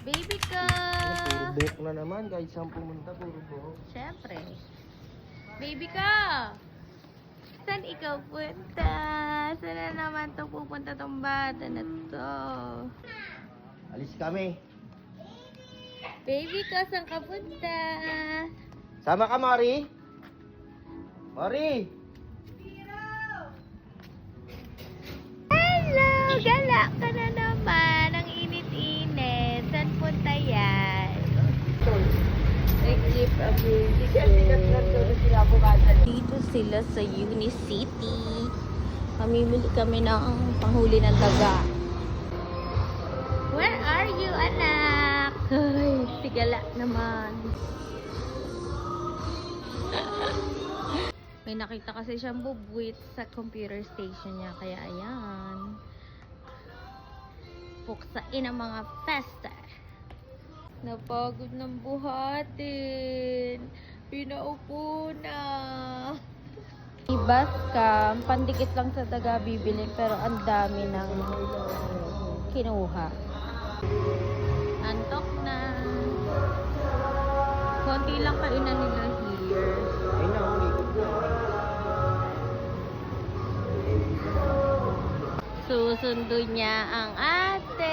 Baby ko! Puro buhok na naman. Kahit saan pumunta, puro buhok. Siyempre. Baby ko! Saan ikaw punta? Saan na naman to pupunta tong bata na to? Alis kami. Baby ko, saan ka punta? Sama ka, Mari? Mari! Hello! Gala ka na naman. Ang init-init. Saan punta yan? Nag-keep a Dito sila sa Unicity. Mamimili kami ng panghuli ng daga. Where are you, anak? Ay, tigala naman. May nakita kasi siyang bubwit sa computer station niya. Kaya ayan. Puksain ang mga festa. Napagod ng buhatin. Pinaupo na. Ibas ka, pandikit lang sa daga bibili pero ang dami ng kinuha. Antok na. Konti lang kainan nila here. Ay na, ulikot na. Susundo niya ang ate.